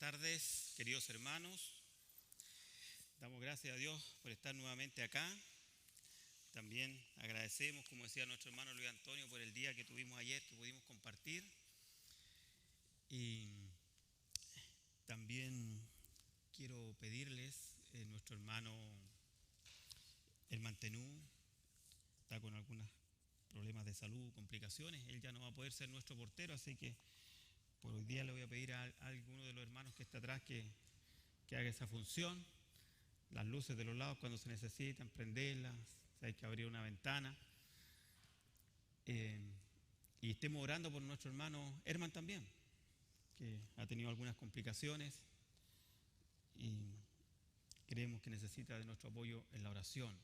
tardes, queridos hermanos. Damos gracias a Dios por estar nuevamente acá. También agradecemos, como decía nuestro hermano Luis Antonio, por el día que tuvimos ayer, que pudimos compartir. Y también quiero pedirles, nuestro hermano el Mantenú está con algunos problemas de salud, complicaciones. Él ya no va a poder ser nuestro portero, así que por hoy día le voy a pedir a alguno de los hermanos que está atrás que haga esa función. Las luces de los lados cuando se necesitan, prenderlas, hay que abrir una ventana. Y estemos orando por nuestro hermano Herman también, que ha tenido algunas complicaciones y creemos que necesita de nuestro apoyo en la oración.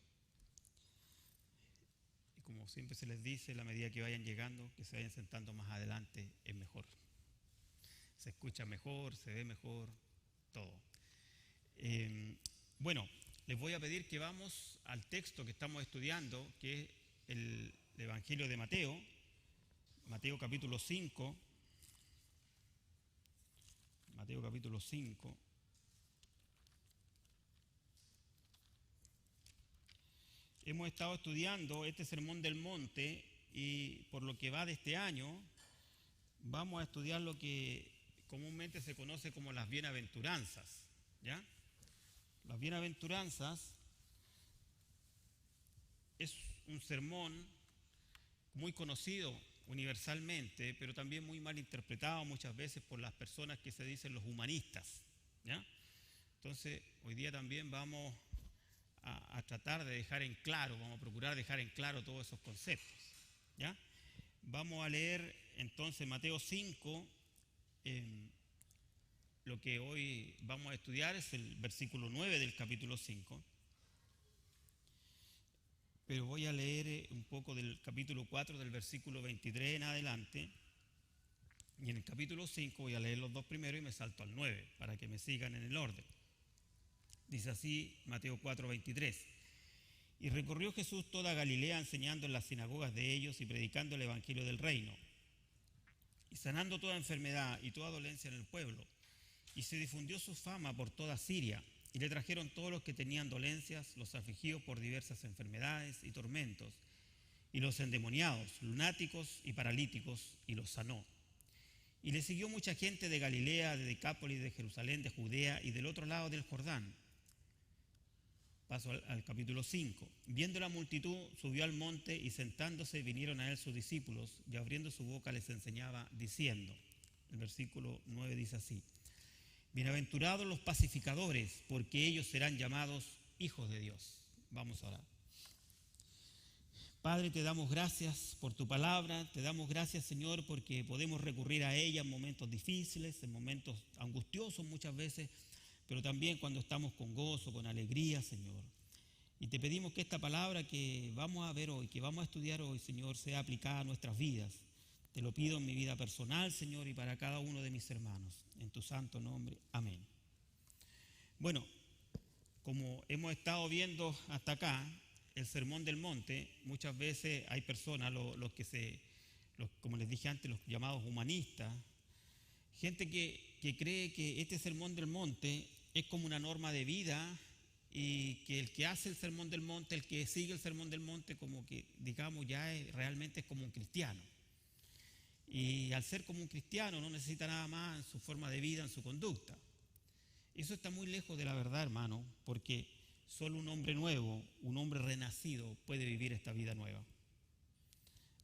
Y como siempre se les dice, a la medida que vayan llegando, que se vayan sentando más adelante, es mejor. Se escucha mejor, se ve mejor, todo. Bueno, les voy a pedir que vamos al texto que estamos estudiando, que es el Evangelio de Mateo, Mateo capítulo 5. Mateo capítulo 5. Hemos estado estudiando este Sermón del Monte y por lo que va de este año, vamos a estudiar lo que comúnmente se conoce como las bienaventuranzas, ¿ya? Las bienaventuranzas es un sermón muy conocido universalmente, pero también muy mal interpretado muchas veces por las personas que se dicen los humanistas, ¿ya? Entonces, hoy día también vamos a tratar de dejar en claro, vamos a procurar dejar en claro todos esos conceptos, ¿ya? Vamos a leer entonces Mateo 5. Lo que hoy vamos a estudiar es el versículo 9 del capítulo 5. Pero voy a leer un poco del capítulo 4, del versículo 23 en adelante. Y en el capítulo 5 voy a leer los dos primeros y me salto al 9, para que me sigan en el orden. Dice así Mateo 4, 23. Y recorrió Jesús toda Galilea enseñando en las sinagogas de ellos y predicando el evangelio del reino, y sanando toda enfermedad y toda dolencia en el pueblo. Y se difundió su fama por toda Siria, y le trajeron todos los que tenían dolencias, los afligidos por diversas enfermedades y tormentos, y los endemoniados, lunáticos y paralíticos, y los sanó. Y le siguió mucha gente de Galilea, de Decápolis, de Jerusalén, de Judea y del otro lado del Jordán. Paso al capítulo 5. Viendo la multitud, subió al monte y sentándose vinieron a él sus discípulos, y abriendo su boca les enseñaba diciendo, el versículo 9 dice así: bienaventurados los pacificadores, porque ellos serán llamados hijos de Dios. Vamos a orar. Padre, te damos gracias por tu palabra, te damos gracias, Señor, porque podemos recurrir a ella en momentos difíciles, en momentos angustiosos muchas veces, pero también cuando estamos con gozo, con alegría, Señor. Y te pedimos que esta palabra que vamos a ver hoy, que vamos a estudiar hoy, Señor, sea aplicada a nuestras vidas. Te lo pido en mi vida personal, Señor, y para cada uno de mis hermanos. En tu santo nombre. Amén. Bueno, como hemos estado viendo hasta acá, el Sermón del Monte, muchas veces hay personas, como les dije antes, los llamados humanistas, gente que cree que este Sermón del Monte es como una norma de vida y que el que hace el Sermón del Monte, el que sigue el Sermón del Monte, como que, digamos, realmente es como un cristiano. Y al ser como un cristiano no necesita nada más en su forma de vida, en su conducta. Eso está muy lejos de la verdad, hermano, porque solo un hombre nuevo, un hombre renacido puede vivir esta vida nueva.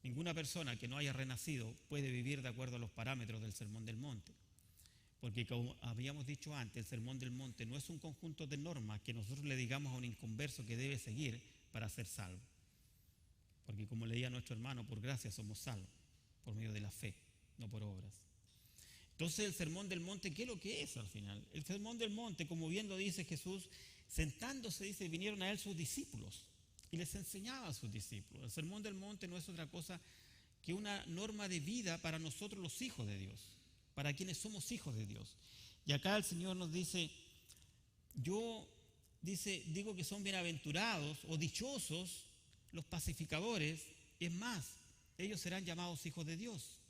Ninguna persona que no haya renacido puede vivir de acuerdo a los parámetros del Sermón del Monte. Porque como habíamos dicho antes, el Sermón del Monte no es un conjunto de normas que nosotros le digamos a un inconverso que debe seguir para ser salvo. Porque como leía nuestro hermano, por gracia somos salvos, por medio de la fe, no por obras. Entonces el Sermón del Monte, ¿qué es lo que es al final? El Sermón del Monte, como bien lo dice Jesús, sentándose, dice, vinieron a él sus discípulos y les enseñaba a sus discípulos. El Sermón del Monte no es otra cosa que una norma de vida para nosotros los hijos de Dios, para quienes somos hijos de Dios. Y acá el Señor nos dice, digo que son bienaventurados o dichosos los pacificadores, es más, ellos serán llamados hijos de Dios.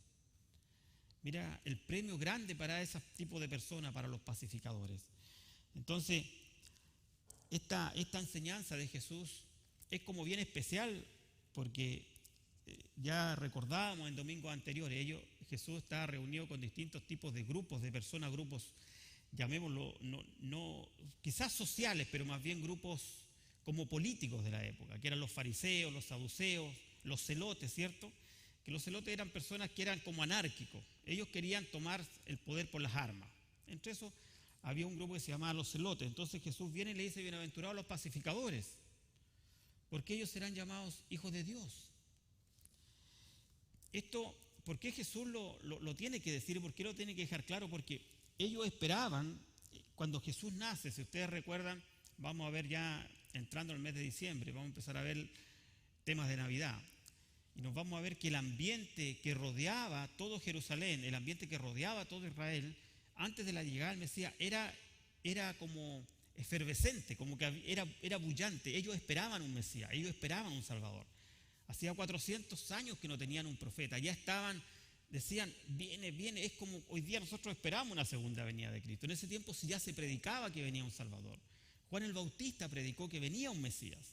Mira el premio grande para ese tipo de personas, para los pacificadores. Entonces, esta enseñanza de Jesús es como bien especial porque ya recordábamos en domingos anteriores, Jesús está reunido con distintos tipos de grupos de personas, grupos, llamémoslo, no quizás sociales, pero más bien grupos como políticos de la época, que eran los fariseos, los saduceos, los celotes, ¿cierto? Que los celotes eran personas que eran como anárquicos, ellos querían tomar el poder por las armas. Entre eso había un grupo que se llamaba los celotes. Entonces Jesús viene y le dice: bienaventurados los pacificadores, porque ellos serán llamados hijos de Dios. Esto, ¿por qué Jesús lo tiene que decir? ¿Por qué lo tiene que dejar claro? Porque ellos esperaban, cuando Jesús nace, si ustedes recuerdan, vamos a ver ya entrando al mes de diciembre, vamos a empezar a ver temas de Navidad. Y nos vamos a ver que el ambiente que rodeaba todo Jerusalén, el ambiente que rodeaba todo Israel, antes de la llegada del Mesías, era como efervescente, como que era bullante. Ellos esperaban un Mesías, ellos esperaban un Salvador. Hacía 400 años que no tenían un profeta, ya estaban, decían, viene, es como hoy día nosotros esperamos una segunda venida de Cristo. En ese tiempo ya se predicaba que venía un Salvador. Juan el Bautista predicó que venía un Mesías.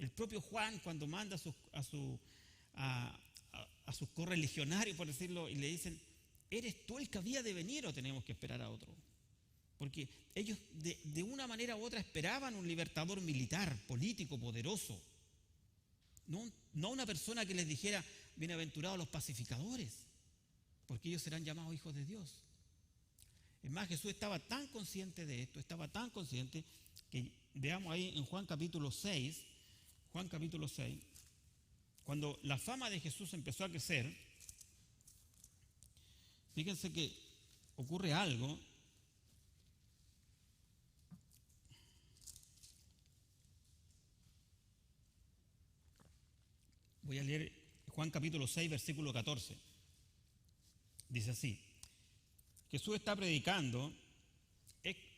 El propio Juan, cuando manda a sus correligionarios, por decirlo, y le dicen: ¿eres tú el que había de venir o tenemos que esperar a otro? Porque ellos de una manera u otra esperaban un libertador militar, político, poderoso. No una persona que les dijera: bienaventurados los pacificadores, porque ellos serán llamados hijos de Dios. Es más, Jesús estaba tan consciente de esto, estaba tan consciente que veamos ahí en Juan capítulo 6, cuando la fama de Jesús empezó a crecer, fíjense que ocurre algo. Voy a leer Juan capítulo 6, versículo 14. Dice así: Jesús está predicando,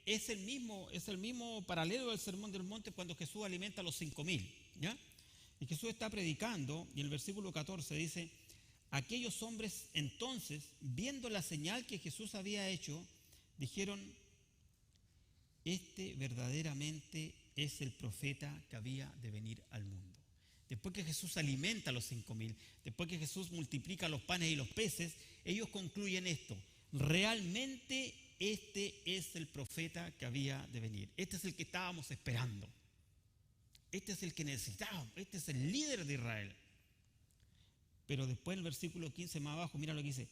es el mismo paralelo del Sermón del Monte cuando Jesús alimenta a los 5,000, ¿ya? Y Jesús está predicando, y el versículo 14 dice: aquellos hombres entonces, viendo la señal que Jesús había hecho, dijeron: este verdaderamente es el profeta que había de venir al mundo. Después que Jesús alimenta a los 5,000, después que Jesús multiplica los panes y los peces, ellos concluyen esto: realmente este es el profeta que había de venir. Este es el que estábamos esperando. Este es el que necesitábamos. Este es el líder de Israel. Pero después en el versículo 15 más abajo, mira lo que dice: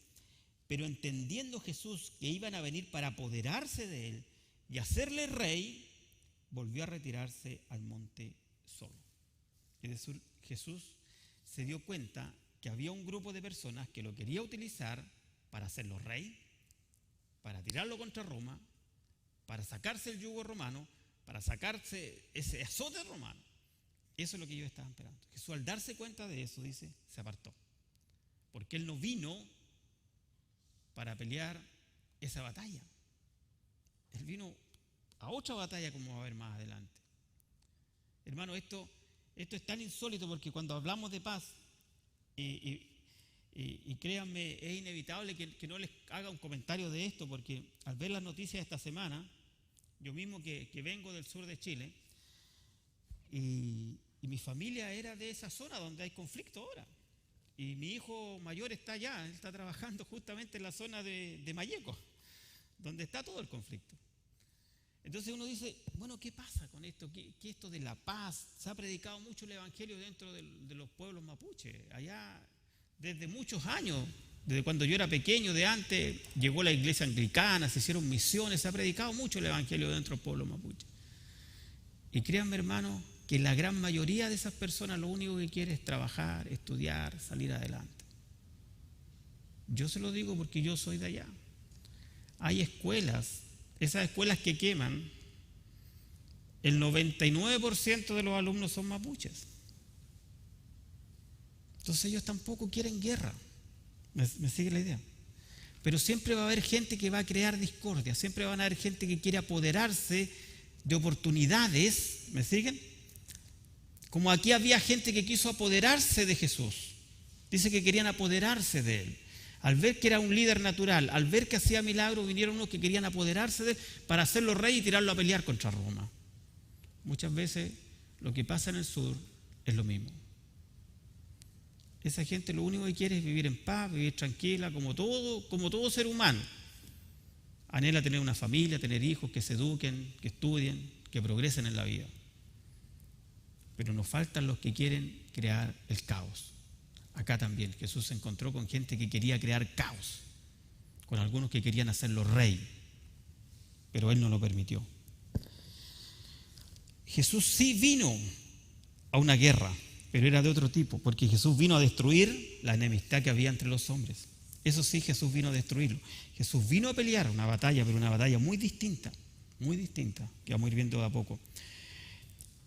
pero entendiendo Jesús que iban a venir para apoderarse de él y hacerle rey, volvió a retirarse al monte solo. Es decir, Jesús se dio cuenta que había un grupo de personas que lo quería utilizar para hacerlo rey, para tirarlo contra Roma, para sacarse el yugo romano, para sacarse ese azote romano. Eso es lo que ellos estaban esperando. Jesús, al darse cuenta de eso, dice, se apartó. Porque él no vino para pelear esa batalla. Él vino a otra batalla, como va a ver más adelante. Hermano, esto es tan insólito, porque cuando hablamos de paz, y créanme, es inevitable que no les haga un comentario de esto, porque al ver las noticias de esta semana, yo mismo que vengo del sur de Chile, y mi familia era de esa zona donde hay conflicto ahora. Y mi hijo mayor está allá, él está trabajando justamente en la zona de Malleco, donde está todo el conflicto. Entonces uno dice, bueno, ¿qué pasa con esto? ¿Qué esto de la paz? Se ha predicado mucho el evangelio dentro de los pueblos mapuches. Allá, desde muchos años, desde cuando yo era pequeño, de antes, llegó la iglesia anglicana, se hicieron misiones, se ha predicado mucho el evangelio dentro del pueblo mapuche. Y créanme, hermano, que la gran mayoría de esas personas lo único que quiere es trabajar, estudiar, salir adelante. Yo se lo digo porque yo soy de allá. Hay escuelas, esas escuelas que queman, el 99% de los alumnos son mapuches. Entonces ellos tampoco quieren guerra. ¿Me sigue la idea? Pero siempre va a haber gente que va a crear discordia, siempre van a haber gente que quiere apoderarse de oportunidades. ¿Me siguen? Como aquí había gente que quiso apoderarse de Jesús. Dice que querían apoderarse de él. Al ver que era un líder natural, al ver que hacía milagros, vinieron unos que querían apoderarse de él para hacerlo rey y tirarlo a pelear contra Roma. Muchas veces lo que pasa en el sur es lo mismo. Esa gente lo único que quiere es vivir en paz, vivir tranquila, como todo ser humano. Anhela tener una familia, tener hijos que se eduquen, que estudien, que progresen en la vida. Pero nos faltan los que quieren crear el caos. Acá también Jesús se encontró con gente que quería crear caos, con algunos que querían hacerlo rey, pero Él no lo permitió. Jesús sí vino a una guerra, pero era de otro tipo, porque Jesús vino a destruir la enemistad que había entre los hombres. Eso sí, Jesús vino a destruirlo. Jesús vino a pelear una batalla, pero una batalla muy distinta, que vamos a ir viendo de a poco.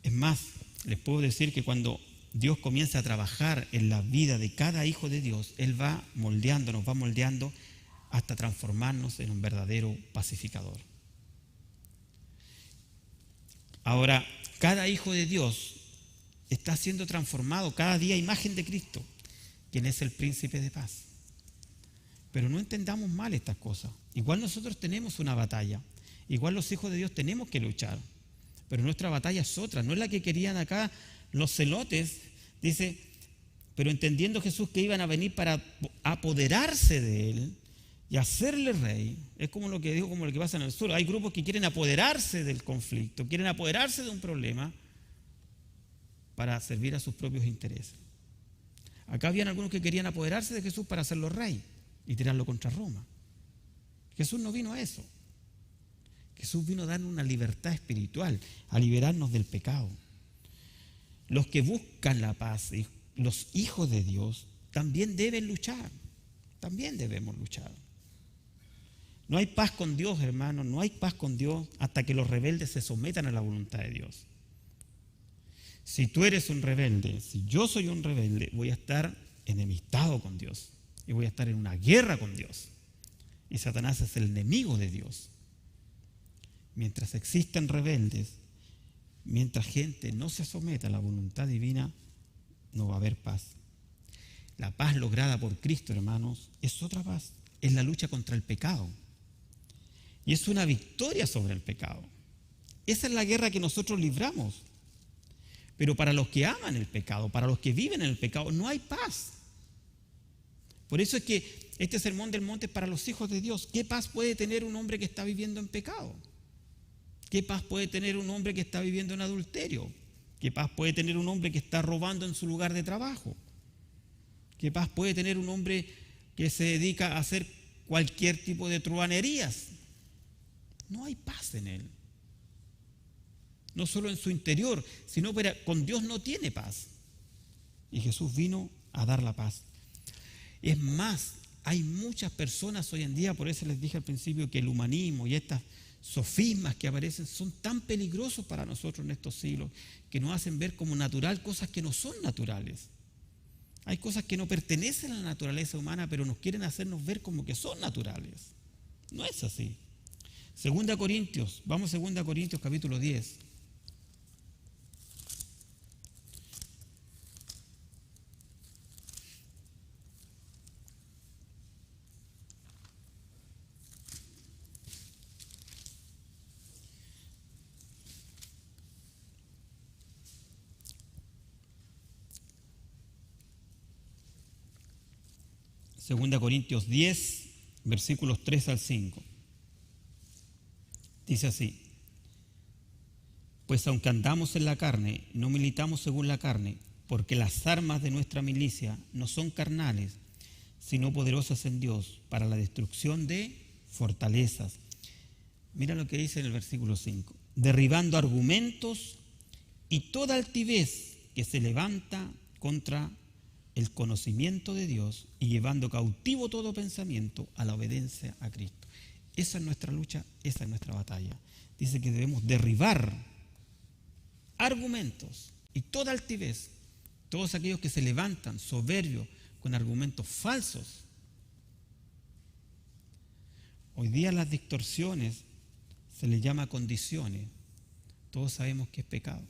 Es más, les puedo decir que cuando Dios comienza a trabajar en la vida de cada hijo de Dios, Él nos va moldeando hasta transformarnos en un verdadero pacificador. Ahora, cada hijo de Dios está siendo transformado cada día a imagen de Cristo, quien es el príncipe de paz. Pero no entendamos mal estas cosas. Igual nosotros tenemos una batalla, igual los hijos de Dios tenemos que luchar, pero nuestra batalla es otra, no es la que querían acá los celotes. Dice, pero entendiendo Jesús que iban a venir para apoderarse de Él y hacerle rey, es como lo que digo, como lo que pasa en el sur. Hay grupos que quieren apoderarse del conflicto, quieren apoderarse de un problema para servir a sus propios intereses. Acá habían algunos que querían apoderarse de Jesús para hacerlo rey y tirarlo contra Roma. Jesús no vino a eso. Jesús vino a darnos una libertad espiritual, a liberarnos del pecado. Los que buscan la paz, los hijos de Dios, también deben luchar. También debemos luchar. No hay paz con Dios, hermanos, no hay paz con Dios hasta que los rebeldes se sometan a la voluntad de Dios. Si tú eres un rebelde, si yo soy un rebelde, voy a estar enemistado con Dios y voy a estar en una guerra con Dios. Y Satanás es el enemigo de Dios. Mientras existan rebeldes, mientras gente no se someta a la voluntad divina, no va a haber paz. La paz lograda por Cristo, hermanos, es otra paz. Es la lucha contra el pecado. Y es una victoria sobre el pecado. Esa es la guerra que nosotros libramos. Pero para los que aman el pecado, para los que viven en el pecado, no hay paz. Por eso es que este sermón del monte es para los hijos de Dios. ¿Qué paz puede tener un hombre que está viviendo en pecado? ¿Qué paz puede tener un hombre que está viviendo en adulterio? ¿Qué paz puede tener un hombre que está robando en su lugar de trabajo? ¿Qué paz puede tener un hombre que se dedica a hacer cualquier tipo de truhanerías? No hay paz en él. No solo en su interior, sino que con Dios no tiene paz. Y Jesús vino a dar la paz. Es más, hay muchas personas hoy en día, por eso les dije al principio que el humanismo y estas sofismas que aparecen son tan peligrosos para nosotros en estos siglos, que nos hacen ver como natural cosas que no son naturales. Hay cosas que no pertenecen a la naturaleza humana, pero nos quieren hacernos ver como que son naturales. No es así. Vamos a 2 Corintios capítulo 10. Segunda Corintios 10, versículos 3 al 5. Dice así: pues aunque andamos en la carne, no militamos según la carne, porque las armas de nuestra milicia no son carnales, sino poderosas en Dios para la destrucción de fortalezas. Mira lo que dice en el versículo 5. Derribando argumentos y toda altivez que se levanta contra el conocimiento de Dios y llevando cautivo todo pensamiento a la obediencia a Cristo. Esa es nuestra lucha, esa es nuestra batalla. Dice que debemos derribar argumentos y toda altivez, todos aquellos que se levantan soberbios con argumentos falsos. Hoy día las distorsiones se les llama condiciones. Todos sabemos que es pecado.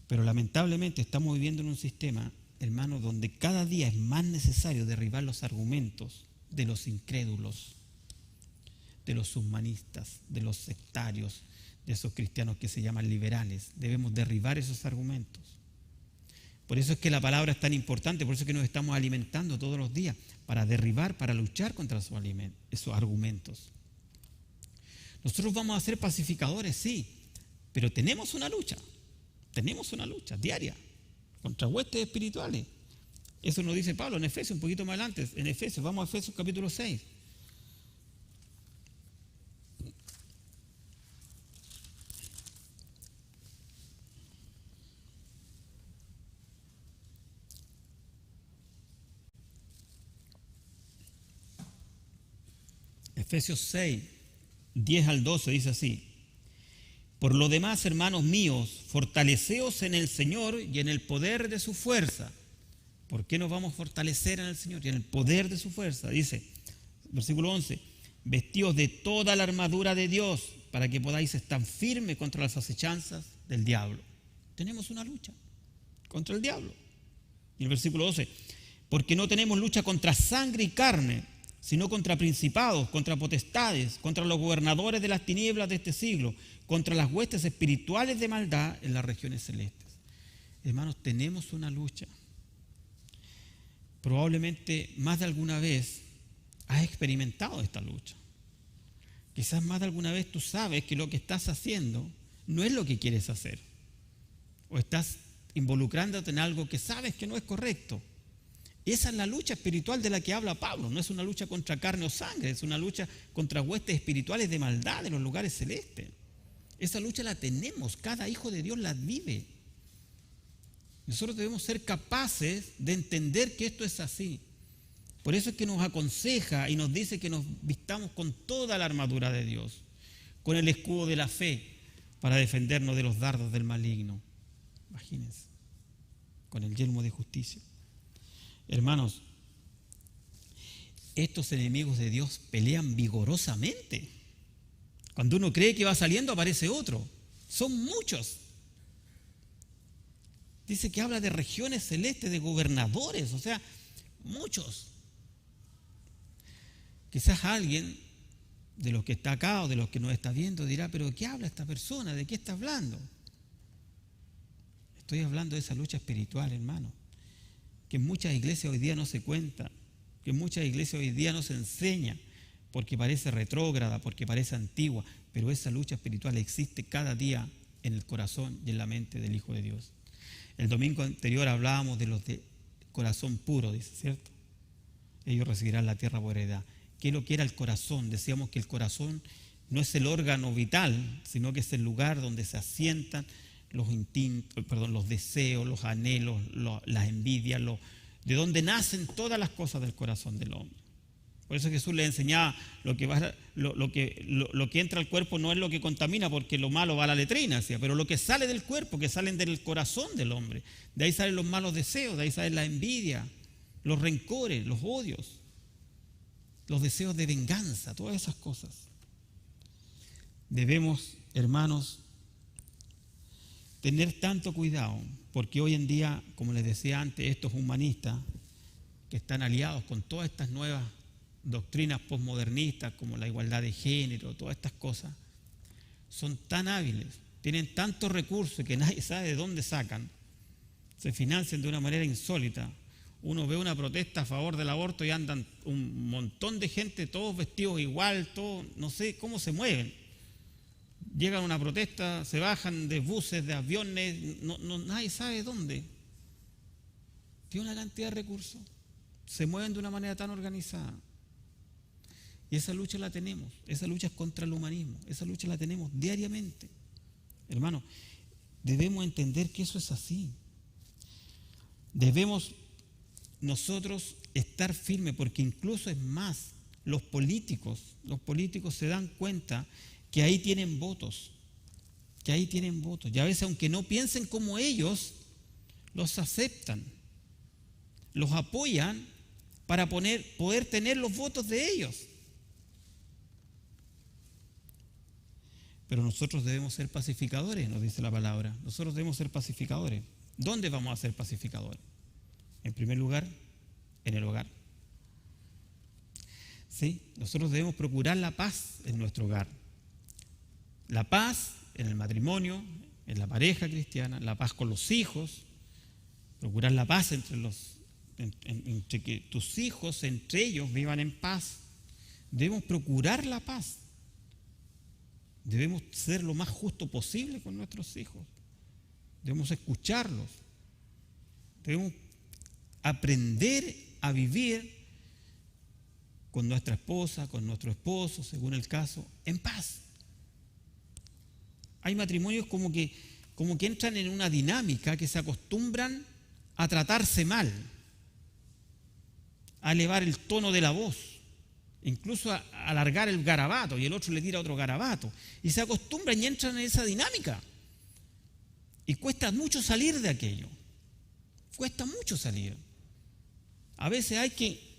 Pero lamentablemente estamos viviendo en un sistema hermano, donde cada día es más necesario derribar los argumentos de los incrédulos, de los humanistas, de los sectarios, de esos cristianos que se llaman liberales. Debemos derribar esos argumentos. Por eso es que la palabra es tan importante, por eso es que nos estamos alimentando todos los días, para derribar, para luchar contra esos argumentos. Nosotros vamos a ser pacificadores, sí, pero tenemos una lucha diaria contra huestes espirituales. Eso nos dice Pablo en Efesios, un poquito más adelante, en Efesios, vamos a Efesios capítulo 6. Efesios 6, 10 al 12 dice así: por lo demás, hermanos míos, fortaleceos en el Señor y en el poder de su fuerza. ¿Por qué nos vamos a fortalecer en el Señor y en el poder de su fuerza? Dice, versículo 11, vestíos de toda la armadura de Dios para que podáis estar firmes contra las acechanzas del diablo. Tenemos una lucha contra el diablo. Y el versículo 12, porque no tenemos lucha contra sangre y carne, sino contra principados, contra potestades, contra los gobernadores de las tinieblas de este siglo, contra las huestes espirituales de maldad en las regiones celestes. Hermanos, tenemos una lucha. Probablemente más de alguna vez has experimentado esta lucha. Quizás más de alguna vez tú sabes que lo que estás haciendo no es lo que quieres hacer. O estás involucrándote en algo que sabes que no es correcto. Esa es la lucha espiritual de la que habla Pablo. No es una lucha contra carne o sangre, es una lucha contra huestes espirituales de maldad en los lugares celestes. Esa lucha la tenemos, cada hijo de Dios la vive. Nosotros debemos ser capaces de entender que esto es así. Por eso es que nos aconseja y nos dice que nos vistamos con toda la armadura de Dios, con el escudo de la fe, para defendernos de los dardos del maligno. Imagínense, con el yelmo de justicia. Hermanos, estos enemigos de Dios pelean vigorosamente. Cuando uno cree que va saliendo, aparece otro. Son muchos. Dice que habla de regiones celestes, de gobernadores, o sea, muchos. Quizás alguien de los que está acá o de los que nos está viendo dirá, pero ¿de qué habla esta persona? ¿De qué está hablando? Estoy hablando de esa lucha espiritual, hermano, que en muchas iglesias hoy día no se cuenta, que en muchas iglesias hoy día no se enseña, porque parece retrógrada, porque parece antigua, pero esa lucha espiritual existe cada día en el corazón y en la mente del Hijo de Dios. El domingo anterior hablábamos de los de corazón puro, dice, ¿cierto? Ellos recibirán la tierra por heredad. ¿Qué es lo que era el corazón? Decíamos que el corazón no es el órgano vital, sino que es el lugar donde se asientan los deseos, los anhelos, las envidias, de donde nacen todas las cosas del corazón del hombre. Por eso Jesús le enseñaba lo que entra al cuerpo no es lo que contamina, porque lo malo va a la letrina, ¿sí? Pero lo que sale del cuerpo, que salen del corazón del hombre, de ahí salen los malos deseos, de ahí salen la envidia, los rencores, los odios, los deseos de venganza, todas esas cosas. Debemos, hermanos, tener tanto cuidado, porque hoy en día, como les decía antes, estos humanistas que están aliados con todas estas nuevas doctrinas posmodernistas como la igualdad de género, todas estas cosas, son tan hábiles, tienen tantos recursos que nadie sabe de dónde sacan, se financian de una manera insólita. Uno ve una protesta a favor del aborto y andan un montón de gente, todos vestidos igual, todos, no sé cómo se mueven. Llegan a una protesta, se bajan de buses, de aviones, nadie sabe dónde. Tiene una cantidad de recursos, se mueven de una manera tan organizada. Y esa lucha la tenemos, esa lucha es contra el humanismo, esa lucha la tenemos diariamente. Hermanos, debemos entender que eso es así. Debemos nosotros estar firmes, porque incluso es más, los políticos se dan cuenta que ahí tienen votos, y a veces aunque no piensen como ellos, los aceptan, los apoyan para poder tener los votos de ellos. Pero nosotros debemos ser pacificadores, nos dice la palabra. Nosotros debemos ser pacificadores. ¿Dónde vamos a ser pacificadores? En primer lugar, en el hogar. ¿Sí? Nosotros debemos procurar la paz en nuestro hogar. La paz en el matrimonio, en la pareja cristiana, la paz con los hijos, procurar la paz entre que tus hijos, entre ellos, vivan en paz. Debemos procurar la paz. Debemos ser lo más justo posible con nuestros hijos. Debemos escucharlos. Debemos aprender a vivir con nuestra esposa, con nuestro esposo, según el caso, en paz. Hay matrimonios como que entran en una dinámica que se acostumbran a tratarse mal, a elevar el tono de la voz, incluso a alargar el garabato, y el otro le tira otro garabato, y se acostumbran y entran en esa dinámica. Y cuesta mucho salir de aquello. Cuesta mucho salir. A veces hay que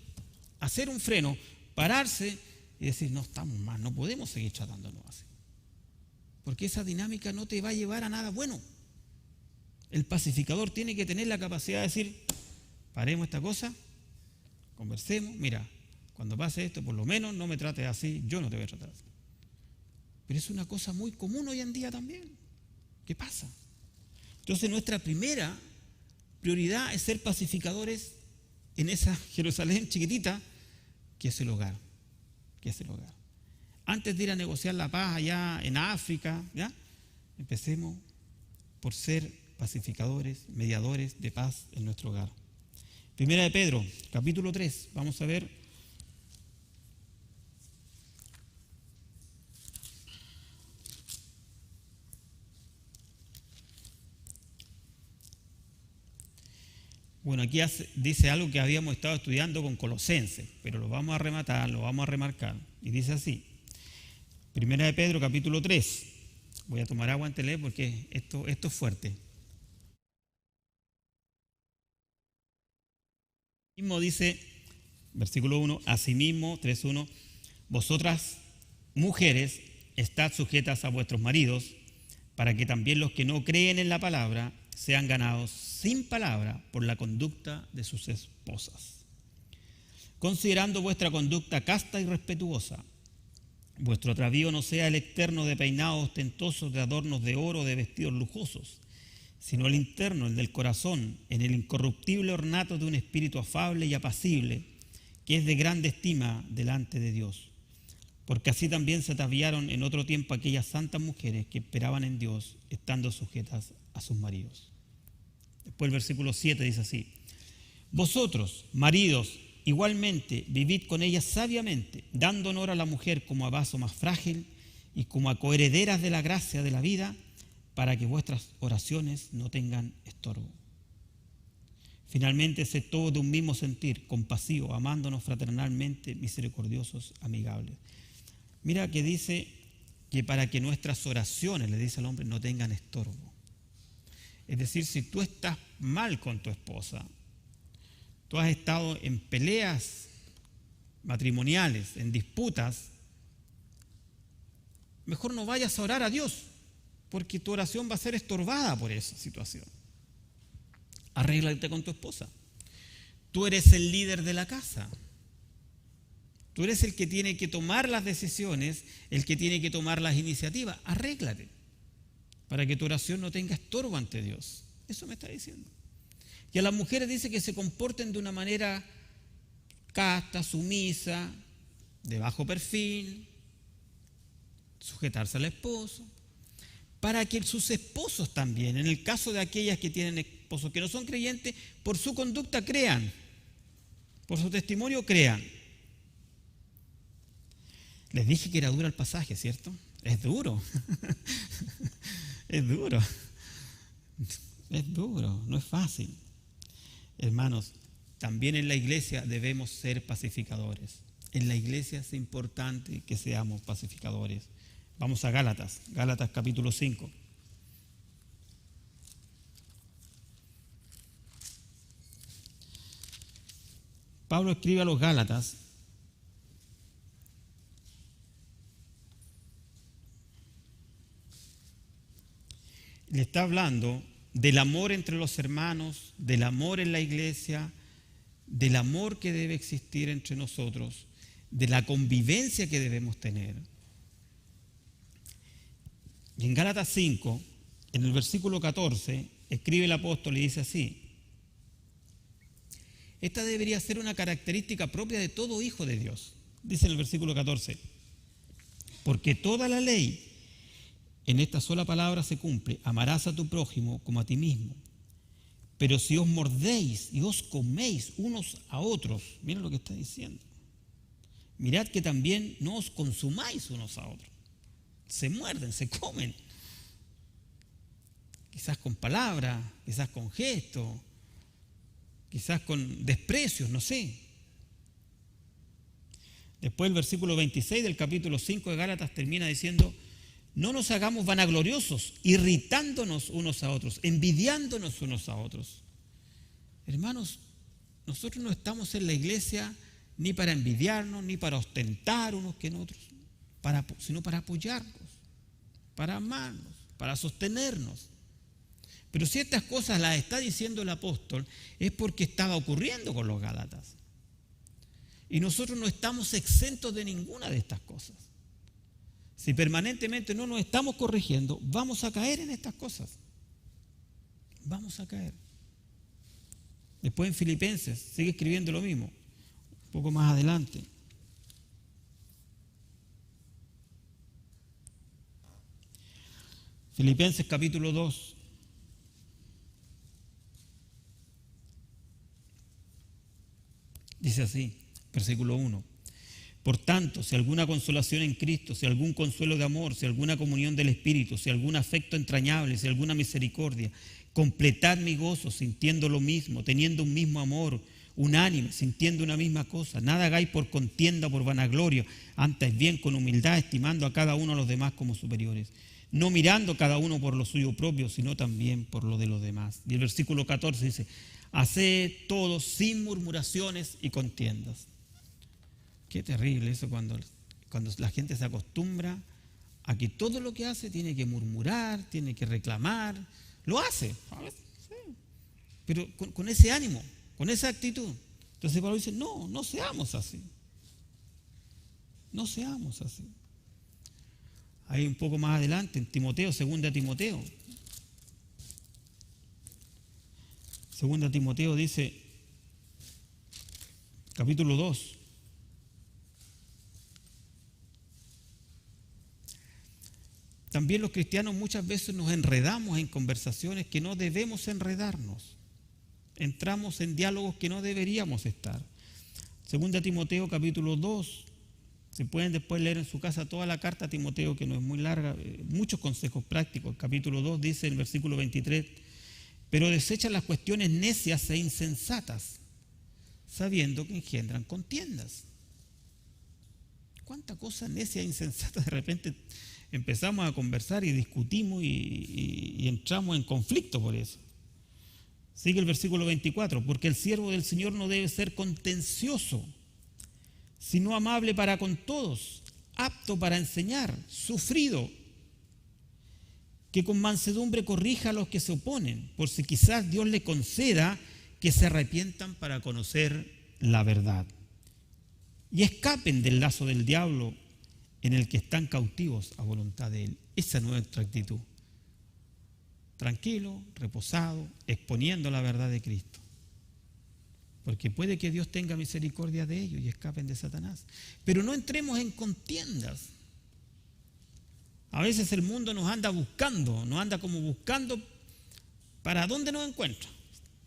hacer un freno, pararse y decir, no estamos mal, no podemos seguir tratándonos así. Porque esa dinámica no te va a llevar a nada bueno. El pacificador tiene que tener la capacidad de decir, paremos esta cosa, conversemos, mira, cuando pase esto, por lo menos no me trates así, yo no te voy a tratar así. Pero es una cosa muy común hoy en día también. ¿Qué pasa? Entonces nuestra primera prioridad es ser pacificadores en esa Jerusalén chiquitita que es el hogar. Que es el hogar. Antes de ir a negociar la paz allá en África, ¿ya? Empecemos por ser pacificadores, mediadores de paz en nuestro hogar. Primera de Pedro, capítulo 3, vamos a ver. Bueno, aquí dice algo que habíamos estado estudiando con Colosenses, pero lo vamos a rematar, lo vamos a remarcar. Y dice así, Primera de Pedro, capítulo 3. Voy a tomar agua antes de leer porque esto es fuerte. Mismo dice, versículo 1, asimismo, 3:1, vosotras, mujeres, estad sujetas a vuestros maridos, para que también los que no creen en la palabra sean ganados sin palabra por la conducta de sus esposas. Considerando vuestra conducta casta y respetuosa, vuestro atavío no sea el externo de peinados ostentosos, de adornos de oro, de vestidos lujosos, sino el interno, el del corazón, en el incorruptible ornato de un espíritu afable y apacible, que es de grande estima delante de Dios. Porque así también se ataviaron en otro tiempo aquellas santas mujeres que esperaban en Dios, estando sujetas a sus maridos. Después el versículo 7 dice así, vosotros, maridos, igualmente vivid con ellas sabiamente, dando honor a la mujer como a vaso más frágil y como a coherederas de la gracia de la vida, para que vuestras oraciones no tengan estorbo. Finalmente, sed todos de un mismo sentir, compasivo, amándonos fraternalmente, misericordiosos, amigables. Mira que dice que para que nuestras oraciones, le dice al hombre, no tengan estorbo. Es decir, si tú estás mal con tu esposa, tú has estado en peleas matrimoniales, en disputas, mejor no vayas a orar a Dios, porque tu oración va a ser estorbada por esa situación. Arréglate con tu esposa. Tú eres el líder de la casa. Tú eres el que tiene que tomar las decisiones, el que tiene que tomar las iniciativas. Arréglate para que tu oración no tenga estorbo ante Dios. Eso me está diciendo. Y a las mujeres dice que se comporten de una manera casta, sumisa, de bajo perfil, sujetarse al esposo, para que sus esposos también, en el caso de aquellas que tienen esposos que no son creyentes, por su conducta crean, por su testimonio crean. Les dije que era duro el pasaje, ¿cierto? Es duro. Es duro. Es duro, no es fácil. Hermanos, también en la iglesia debemos ser pacificadores. En la iglesia es importante que seamos pacificadores. Vamos a Gálatas, Gálatas capítulo 5. Pablo escribe a los Gálatas le está hablando del amor entre los hermanos, del amor en la iglesia, del amor que debe existir entre nosotros, de la convivencia que debemos tener. Y en Gálatas 5, en el versículo 14, escribe el apóstol y dice así: esta debería ser una característica propia de todo hijo de Dios. Dice en el versículo 14: porque toda la ley en esta sola palabra se cumple: amarás a tu prójimo como a ti mismo. Pero si os mordéis y os coméis unos a otros, miren lo que está diciendo, mirad que también no os consumáis unos a otros. Se muerden, se comen. Quizás con palabras, quizás con gestos, quizás con desprecios, no sé. Después el versículo 26 del capítulo 5 de Gálatas termina diciendo: no nos hagamos vanagloriosos, irritándonos unos a otros, envidiándonos unos a otros. Hermanos, nosotros no estamos en la iglesia ni para envidiarnos, ni para ostentar unos que en otros, sino para apoyarnos, para amarnos, para sostenernos. Pero si estas cosas las está diciendo el apóstol, es porque estaba ocurriendo con los gálatas. Y nosotros no estamos exentos de ninguna de estas cosas. Si permanentemente no nos estamos corrigiendo, vamos a caer en estas cosas. Vamos a caer. Después en Filipenses sigue escribiendo lo mismo, un poco más adelante. Filipenses capítulo 2. Dice así, versículo 1. Por tanto, si alguna consolación en Cristo, si algún consuelo de amor, si alguna comunión del Espíritu, si algún afecto entrañable, si alguna misericordia, completad mi gozo sintiendo lo mismo, teniendo un mismo amor, unánime, sintiendo una misma cosa. Nada hagáis por contienda o por vanagloria, antes bien con humildad, estimando a cada uno a los demás como superiores, no mirando cada uno por lo suyo propio, sino también por lo de los demás. Y el versículo 14 dice: haced todo sin murmuraciones y contiendas. Qué terrible eso cuando la gente se acostumbra a que todo lo que hace tiene que murmurar, tiene que reclamar. Lo hace, ¿sabes? Sí. Pero con ese ánimo, con esa actitud. Entonces Pablo dice: no seamos así. No seamos así. Ahí un poco más adelante, en Timoteo, 2 Timoteo. 2 Timoteo dice, capítulo 2. También los cristianos muchas veces nos enredamos en conversaciones que no debemos enredarnos. Entramos en diálogos que no deberíamos estar. 2 Timoteo capítulo 2. Se pueden después leer en su casa toda la carta a Timoteo, que no es muy larga, muchos consejos prácticos. Capítulo 2 dice en el versículo 23: pero desechan las cuestiones necias e insensatas, sabiendo que engendran contiendas. ¿Cuánta cosa necia e insensata de repente empezamos a conversar y discutimos y entramos en conflicto por eso? Sigue el versículo 24: porque el siervo del Señor no debe ser contencioso, sino amable para con todos, apto para enseñar, sufrido, que con mansedumbre corrija a los que se oponen, por si quizás Dios le conceda que se arrepientan para conocer la verdad y escapen del lazo del diablo en el que están cautivos a voluntad de él. Esa es nuestra actitud. Tranquilo, reposado, exponiendo la verdad de Cristo. Porque puede que Dios tenga misericordia de ellos y escapen de Satanás. Pero no entremos en contiendas. A veces el mundo nos anda buscando para dónde nos encuentra.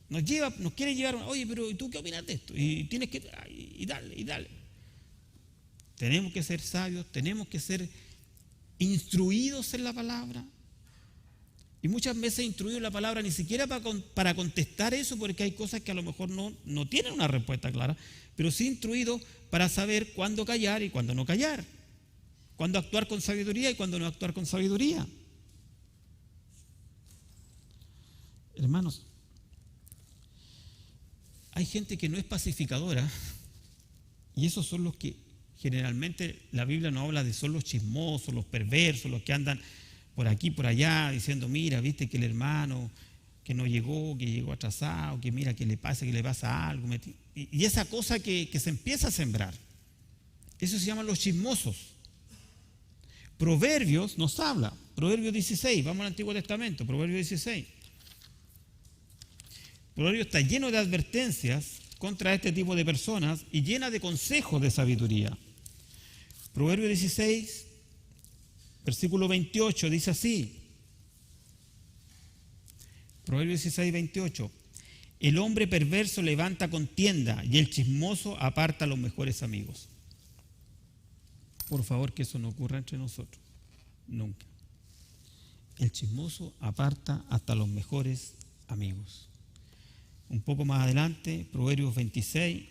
Nos quiere llevar, oye, pero ¿tú qué opinas de esto? Y tienes que, y dale. Tenemos que ser sabios, tenemos que ser instruidos en la palabra. Y muchas veces instruidos en la palabra ni siquiera para contestar eso, porque hay cosas que a lo mejor no tienen una respuesta clara, pero sí instruidos para saber cuándo callar y cuándo no callar, cuándo actuar con sabiduría y cuándo no actuar con sabiduría. Hermanos, hay gente que no es pacificadora, y esos son los que generalmente la Biblia no habla de, son los chismosos, los perversos, los que andan por aquí, por allá, diciendo: mira, viste que el hermano que no llegó, que llegó atrasado, que mira que le pasa algo. Y esa cosa que se empieza a sembrar. Eso se llaman los chismosos. Proverbios nos habla. Proverbios 16, vamos al Antiguo Testamento, Proverbios 16. Proverbios está lleno de advertencias contra este tipo de personas y llena de consejos de sabiduría. Proverbios 16, versículo 28, dice así. Proverbios 16, 28. El hombre perverso levanta contienda y el chismoso aparta a los mejores amigos. Por favor, que eso no ocurra entre nosotros. Nunca. El chismoso aparta hasta los mejores amigos. Un poco más adelante, Proverbios 26.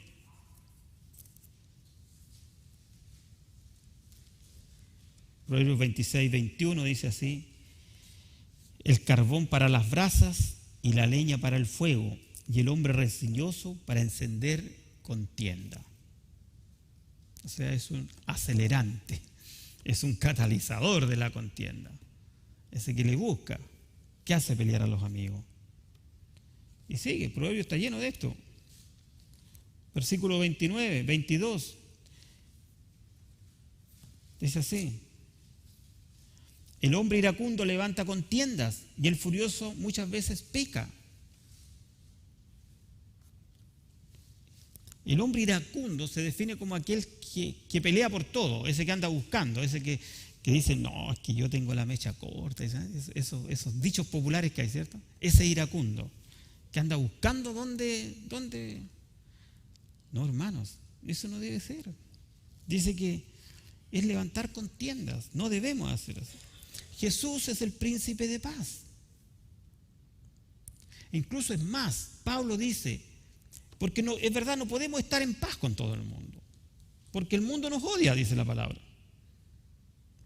Proverbios 26, 21 dice así: el carbón para las brasas y la leña para el fuego, y el hombre rencilloso para encender contienda. O sea, es un acelerante, es un catalizador de la contienda. Ese que le busca, que hace pelear a los amigos. Y sigue, Proverbios está lleno de esto. Versículo 29, 22. Dice así: el hombre iracundo levanta contiendas y el furioso muchas veces peca. El hombre iracundo se define como aquel que pelea por todo, ese que anda buscando, ese que dice, no, es que yo tengo la mecha corta, esos dichos populares que hay, ¿cierto? Ese iracundo, que anda buscando dónde. No, hermanos, eso no debe ser. Dice que es levantar contiendas, no debemos hacer eso. Jesús es el príncipe de paz. Incluso es más, Pablo dice, porque no, es verdad, no podemos estar en paz con todo el mundo, porque el mundo nos odia, dice la palabra.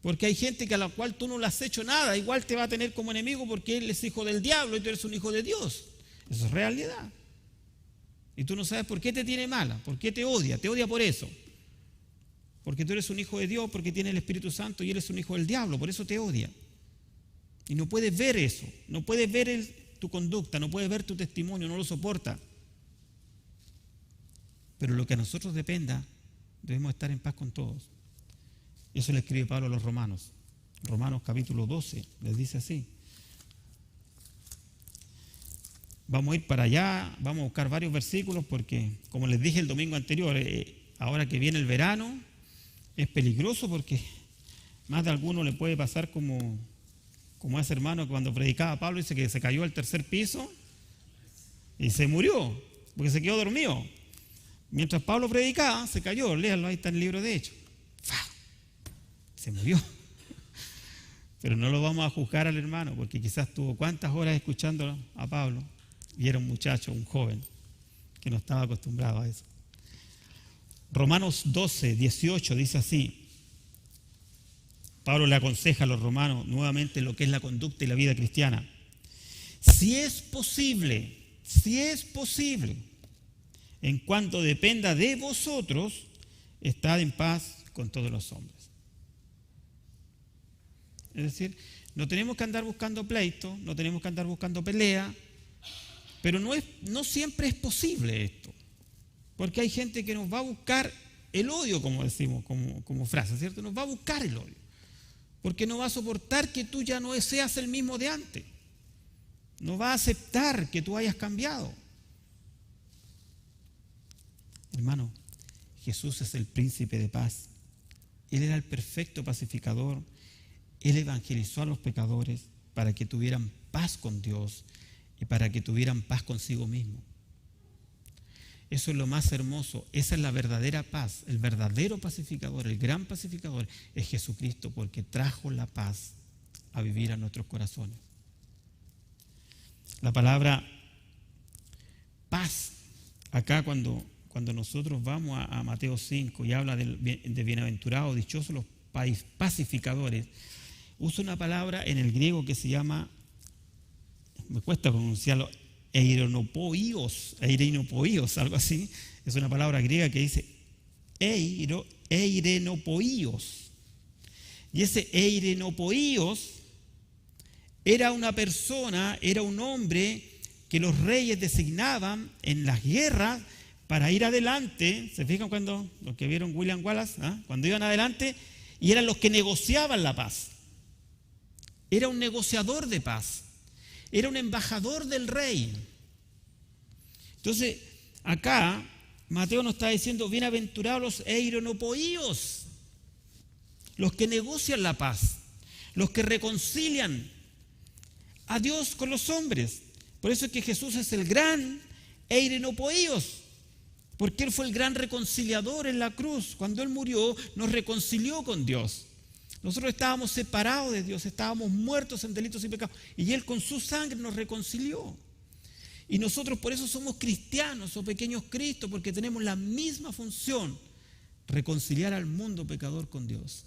Porque hay gente a la cual tú no le has hecho nada, igual te va a tener como enemigo porque él es hijo del diablo y tú eres un hijo de Dios. Eso es realidad. Y tú no sabes por qué te tiene mala, por qué te odia por eso. Porque tú eres un hijo de Dios, porque tiene el Espíritu Santo y él es un hijo del diablo, por eso te odia. Y no puedes ver eso, no puedes ver tu conducta, no puedes ver tu testimonio, no lo soporta. Pero lo que a nosotros dependa, debemos estar en paz con todos. Eso le escribe Pablo a los romanos. Romanos capítulo 12, les dice así. Vamos a ir para allá, vamos a buscar varios versículos porque, como les dije el domingo anterior, ahora que viene el verano, es peligroso porque más de alguno le puede pasar como a ese hermano que cuando predicaba Pablo dice que se cayó al tercer piso y se murió porque se quedó dormido. Mientras Pablo predicaba, se cayó, léanlo, ahí está en el libro de Hechos. Se murió. Pero no lo vamos a juzgar al hermano porque quizás tuvo cuántas horas escuchando a Pablo y era un muchacho, un joven que no estaba acostumbrado a eso. Romanos 12, 18 dice así. Pablo le aconseja a los romanos nuevamente lo que es la conducta y la vida cristiana. Si es posible, en cuanto dependa de vosotros, estad en paz con todos los hombres. Es decir, no tenemos que andar buscando pleito, no tenemos que andar buscando pelea, pero no siempre es posible esto. Porque hay gente que nos va a buscar el odio, como decimos, como frase, ¿cierto? Nos va a buscar el odio. Porque no va a soportar que tú ya no seas el mismo de antes. No va a aceptar que tú hayas cambiado. Hermano, Jesús es el príncipe de paz. Él era el perfecto pacificador. Él evangelizó a los pecadores para que tuvieran paz con Dios y para que tuvieran paz consigo mismo. Eso es lo más hermoso. Esa es la verdadera paz. El verdadero pacificador, el gran pacificador es Jesucristo, porque trajo la paz a vivir a nuestros corazones. La palabra paz, acá cuando nosotros vamos a Mateo 5 y habla de bienaventurados, dichosos los pacificadores, usa una palabra en el griego que se llama, me cuesta pronunciarlo, eironopoios, algo así. Es una palabra griega que dice eirenopoios. Y ese eirenopoios era una persona, era un hombre que los reyes designaban en las guerras para ir adelante. ¿Se fijan cuando los que vieron William Wallace? Cuando iban adelante, y eran los que negociaban la paz. Era un negociador de paz. Era un embajador del rey. Entonces, acá Mateo nos está diciendo: bienaventurados los eironopoíos, los que negocian la paz, los que reconcilian a Dios con los hombres. Por eso es que Jesús es el gran eironopoíos, porque Él fue el gran reconciliador en la cruz. Cuando Él murió, nos reconcilió con Dios. Nosotros estábamos separados de Dios, estábamos muertos en delitos y pecados, y Él con su sangre nos reconcilió. Y nosotros por eso somos cristianos o pequeños Cristos, porque tenemos la misma función: reconciliar al mundo pecador con Dios.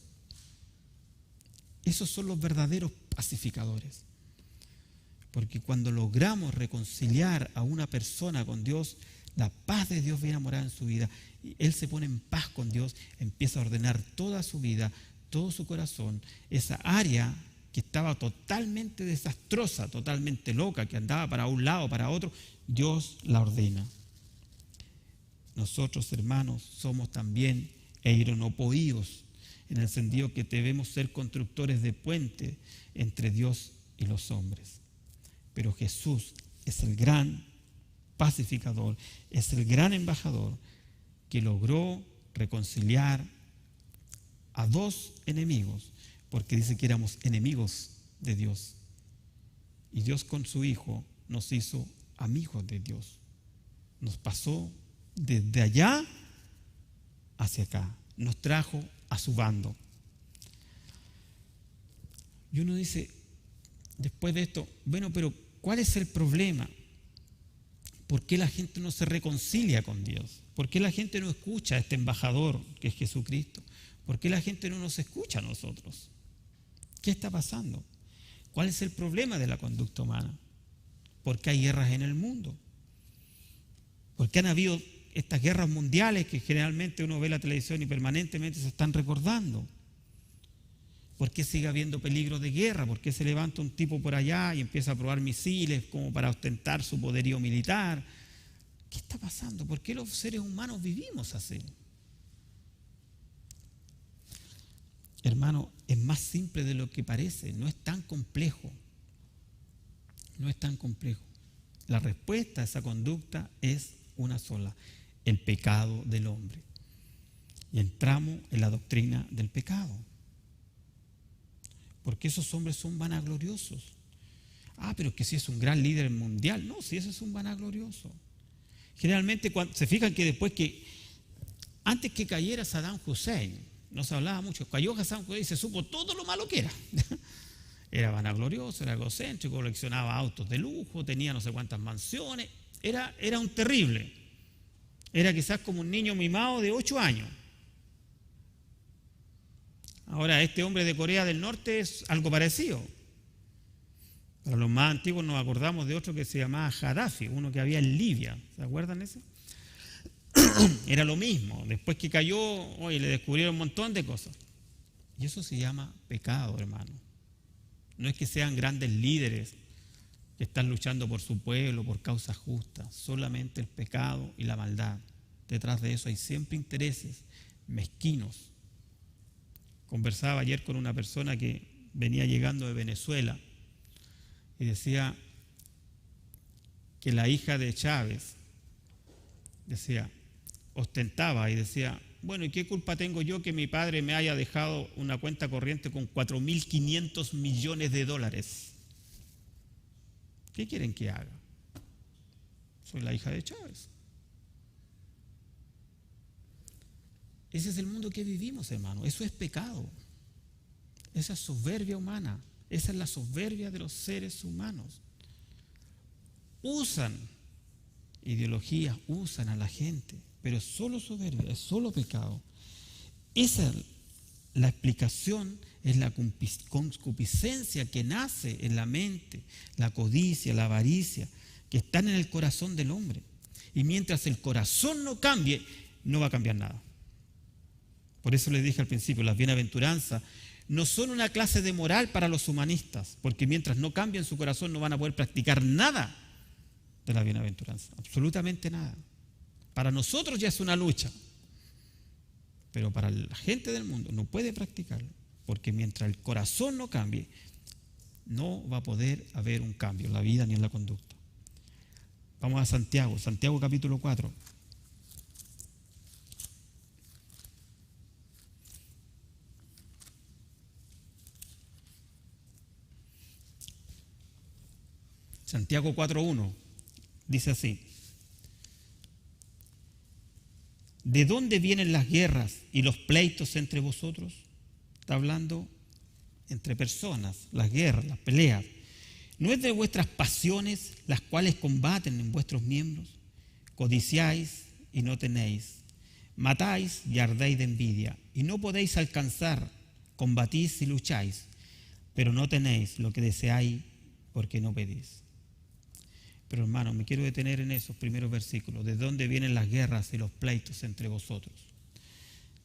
Esos son los verdaderos pacificadores. Porque cuando logramos reconciliar a una persona con Dios, la paz de Dios viene a morar en su vida. Y Él se pone en paz con Dios, empieza a ordenar toda su vida, todo su corazón. Esa área que estaba totalmente desastrosa, totalmente loca, que andaba para un lado, para otro, Dios la ordena. Nosotros, hermanos, somos también eironopoíos, en el sentido que debemos ser constructores de puente entre Dios y los hombres. Pero Jesús es el gran pacificador, es el gran embajador que logró reconciliar a dos enemigos, porque dice que éramos enemigos de Dios. Y Dios con su Hijo nos hizo amigos de Dios. Nos pasó desde allá hacia acá. Nos trajo a su bando. Y uno dice, después de esto, bueno, pero ¿cuál es el problema? ¿Por qué la gente no se reconcilia con Dios? ¿Por qué la gente no escucha a este embajador que es Jesucristo? ¿Por qué la gente no nos escucha a nosotros? ¿Qué está pasando? ¿Cuál es el problema de la conducta humana? ¿Por qué hay guerras en el mundo? ¿Por qué han habido estas guerras mundiales que generalmente uno ve en la televisión y permanentemente se están recordando? ¿Por qué sigue habiendo peligro de guerra? ¿Por qué se levanta un tipo por allá y empieza a probar misiles como para ostentar su poderío militar? ¿Qué está pasando? ¿Por qué los seres humanos vivimos así? Hermano, es más simple de lo que parece, no es tan complejo. No es tan complejo. La respuesta a esa conducta es una sola: el pecado del hombre. Y entramos en la doctrina del pecado. Porque esos hombres son vanagloriosos. Pero es que si es un gran líder mundial. No, si ese es un vanaglorioso. Generalmente, se fijan que después que, antes que cayera Saddam Hussein, no se hablaba mucho, cayó Saddam Hussein y se supo todo lo malo que era. Era vanaglorioso, era egocéntrico, coleccionaba autos de lujo, tenía no sé cuántas mansiones. Era un terrible. Era quizás como un niño mimado de 8 años. Ahora, este hombre de Corea del Norte es algo parecido. Para los más antiguos nos acordamos de otro que se llamaba Gaddafi, uno que había en Libia. ¿Se acuerdan ese? Era lo mismo. Después que cayó, le descubrieron un montón de cosas. Y eso se llama pecado, hermano. No es que sean grandes líderes que están luchando por su pueblo, por causas justas. Solamente el pecado y la maldad. Detrás de eso hay siempre intereses mezquinos. Conversaba ayer con una persona que venía llegando de Venezuela y decía que la hija de Chávez ostentaba y decía, bueno, ¿y qué culpa tengo yo que mi padre me haya dejado una cuenta corriente con 4.500 millones de dólares? ¿Qué quieren que haga? Soy la hija de Chávez. Ese es el mundo que vivimos, hermano. Eso es pecado. Esa es soberbia humana. Esa es la soberbia de los seres humanos. Usan ideologías, usan a la gente, pero es solo soberbia, es solo pecado. Esa es la explicación, es la concupiscencia que nace en la mente, la codicia, la avaricia, que están en el corazón del hombre. Y mientras el corazón no cambie, no va a cambiar nada. Por eso les dije al principio, las bienaventuranzas no son una clase de moral para los humanistas, porque mientras no cambien su corazón no van a poder practicar nada. de la bienaventuranza. Absolutamente nada. Para nosotros ya es una lucha, pero para la gente del mundo no puede practicarlo, porque mientras el corazón no cambie, no va a poder haber un cambio en la vida ni en la conducta. Vamos a Santiago, Santiago capítulo 4. Santiago 4:1 dice así: ¿de dónde vienen las guerras y los pleitos entre vosotros? Está hablando entre personas, las guerras, las peleas. ¿No es de vuestras pasiones las cuales combaten en vuestros miembros? Codiciáis y no tenéis, matáis y ardéis de envidia, y no podéis alcanzar, combatís y lucháis, pero no tenéis lo que deseáis porque no pedís. Pero hermano, me quiero detener en esos primeros versículos. ¿De dónde vienen las guerras y los pleitos entre vosotros?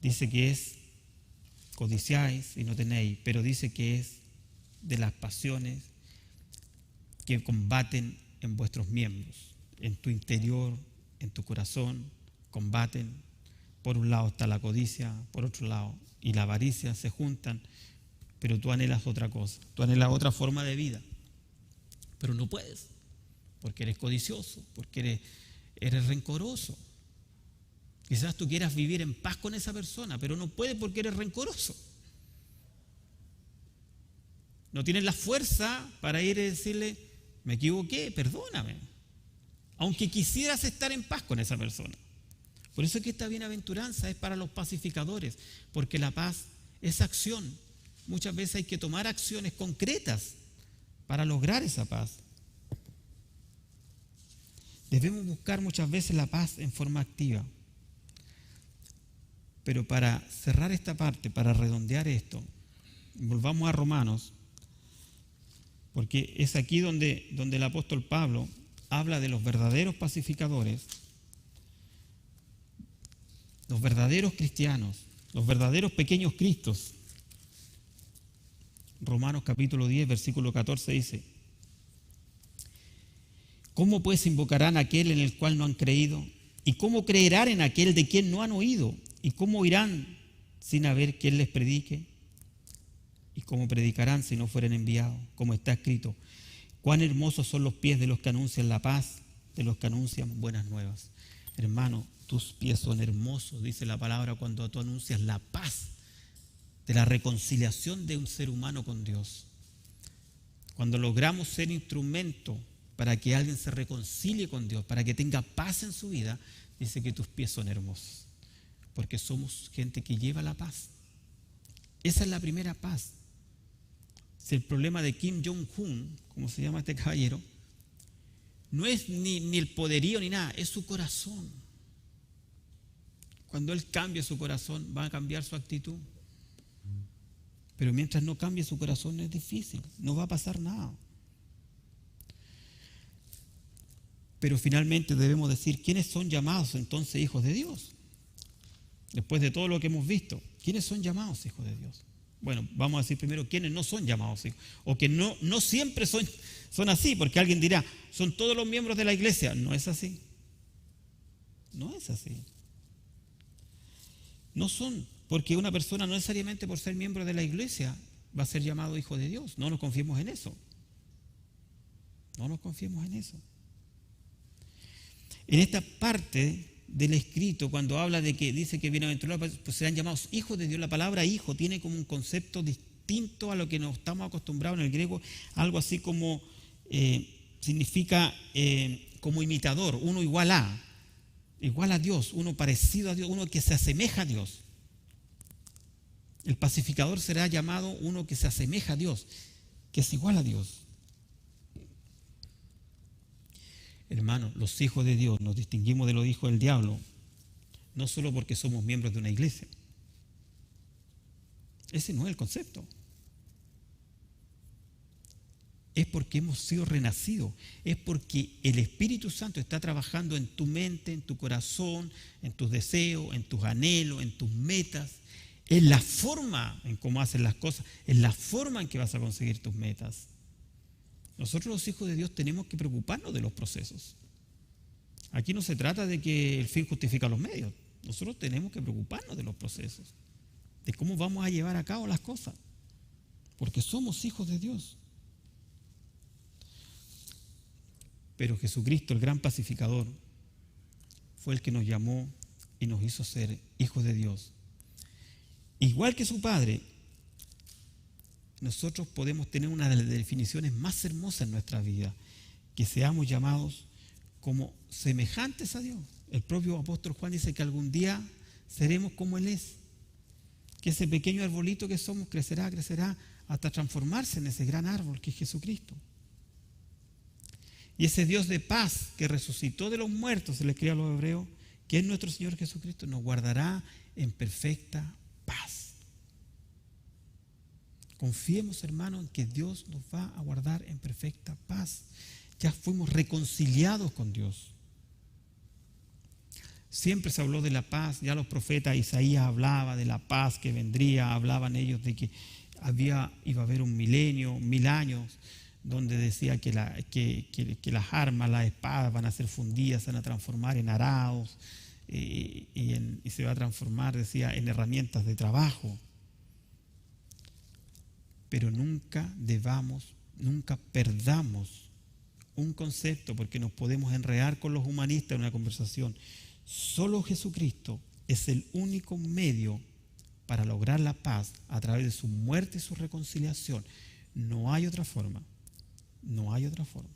Dice que es codiciáis y no tenéis, pero dice que es de las pasiones que combaten en vuestros miembros, en tu interior, en tu corazón, combaten. Por un lado está la codicia, por otro lado, y la avaricia se juntan, pero tú anhelas otra cosa, tú anhelas otra forma de vida, pero no puedes, porque eres codicioso, porque eres rencoroso. Quizás tú quieras vivir en paz con esa persona, pero no puedes porque eres rencoroso. No tienes la fuerza para ir y decirle, me equivoqué, perdóname. Aunque quisieras estar en paz con esa persona. Por eso es que esta bienaventuranza es para los pacificadores, porque la paz es acción. Muchas veces hay que tomar acciones concretas para lograr esa paz. Debemos buscar muchas veces la paz en forma activa. Pero para cerrar esta parte, para redondear esto, volvamos a Romanos, porque es aquí donde el apóstol Pablo habla de los verdaderos pacificadores, los verdaderos cristianos, los verdaderos pequeños cristos. Romanos capítulo 10, versículo 14 dice: ¿cómo pues invocarán a aquel en el cual no han creído? ¿Y cómo creerán en aquel de quien no han oído? ¿Y cómo irán sin haber quien les predique? ¿Y cómo predicarán si no fueren enviados? Como está escrito: cuán hermosos son los pies de los que anuncian la paz, de los que anuncian buenas nuevas. Hermano, tus pies son hermosos, dice la palabra, cuando tú anuncias la paz, de la reconciliación de un ser humano con Dios. Cuando logramos ser instrumento para que alguien se reconcilie con Dios, para que tenga paz en su vida, dice que tus pies son hermosos, porque somos gente que lleva la paz. Esa es la primera paz. Si el problema de Kim Jong-un, como se llama este caballero, no es ni el poderío ni nada, es su corazón. Cuando él cambie su corazón, va a cambiar su actitud. Pero mientras no cambie su corazón es difícil, no va a pasar nada. Pero finalmente debemos decir, ¿quiénes son llamados entonces hijos de Dios? Después de todo lo que hemos visto, ¿quiénes son llamados hijos de Dios? Bueno, vamos a decir primero quiénes no son llamados hijos, o que no siempre son así, porque alguien dirá, son todos los miembros de la iglesia. No es así. No es así. No son, porque una persona no necesariamente por ser miembro de la iglesia va a ser llamado hijo de Dios. No nos confiemos en eso. No nos confiemos en eso. En esta parte del escrito, cuando habla de que dice que bienaventurados pues serán llamados hijos de Dios, la palabra hijo tiene como un concepto distinto a lo que nos estamos acostumbrados en el griego, algo así como significa como imitador, uno igual a Dios, uno parecido a Dios, uno que se asemeja a Dios. El pacificador será llamado uno que se asemeja a Dios, que es igual a Dios. Hermanos, los hijos de Dios nos distinguimos de los hijos del diablo, no solo porque somos miembros de una iglesia. Ese no es el concepto. Es porque hemos sido renacidos, es porque el Espíritu Santo está trabajando en tu mente, en tu corazón, en tus deseos, en tus anhelos, en tus metas, en la forma en cómo haces las cosas, en la forma en que vas a conseguir tus metas. Nosotros los hijos de Dios tenemos que preocuparnos de los procesos. Aquí no se trata de que el fin justifica los medios. Nosotros tenemos que preocuparnos de los procesos, de cómo vamos a llevar a cabo las cosas, porque somos hijos de Dios. Pero Jesucristo, el gran pacificador, fue el que nos llamó y nos hizo ser hijos de Dios. Igual que su Padre, nosotros podemos tener una de las definiciones más hermosas en nuestra vida, que seamos llamados como semejantes a Dios. El propio apóstol Juan dice que algún día seremos como Él es, que ese pequeño arbolito que somos crecerá hasta transformarse en ese gran árbol que es Jesucristo. Y ese Dios de paz que resucitó de los muertos, se le escribe a los hebreos, que es nuestro Señor Jesucristo, nos guardará en perfecta paz. Confiemos, hermanos, en que Dios nos va a guardar en perfecta paz. Ya fuimos reconciliados con Dios. Siempre se habló de la paz, ya los profetas, Isaías hablaba de la paz que vendría, hablaban ellos de que iba a haber un milenio, 1000 años, donde decía que las armas, las espadas van a ser fundidas, se van a transformar en arados y se va a transformar, decía, en herramientas de trabajo. Pero nunca perdamos un concepto, porque nos podemos enredar con los humanistas en una conversación. Solo Jesucristo es el único medio para lograr la paz a través de su muerte y su reconciliación. No hay otra forma. No hay otra forma.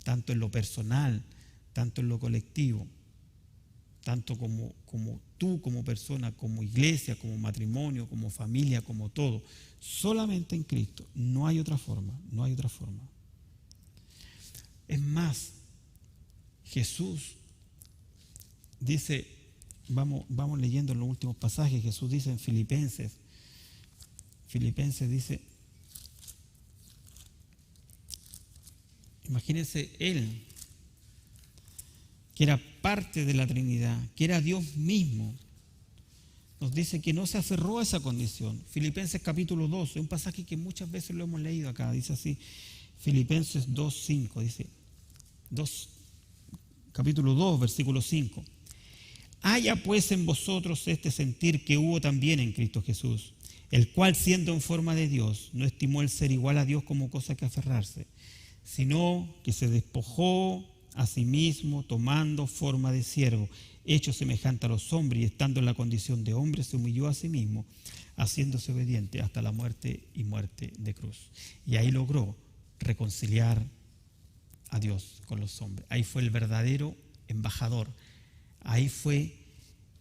Tanto en lo personal, tanto en lo colectivo, tanto como tú como persona, como iglesia, como matrimonio, como familia, como todo. Solamente en Cristo. No hay otra forma. No hay otra forma. Es más, Jesús dice, vamos leyendo en los últimos pasajes, Jesús dice en Filipenses dice, imagínense Él, que era parte de la Trinidad, que era Dios mismo, nos dice que no se aferró a esa condición. Filipenses capítulo 2, es un pasaje que muchas veces lo hemos leído acá, dice así, Filipenses 2:5, dice, capítulo 2, versículo 5. Haya pues en vosotros este sentir que hubo también en Cristo Jesús, el cual siendo en forma de Dios, no estimó el ser igual a Dios como cosa que aferrarse, sino que se despojó a sí mismo, tomando forma de siervo, hecho semejante a los hombres, y estando en la condición de hombre, se humilló a sí mismo, haciéndose obediente hasta la muerte y muerte de cruz. Y ahí logró reconciliar a Dios con los hombres. Ahí fue el verdadero embajador. Ahí fue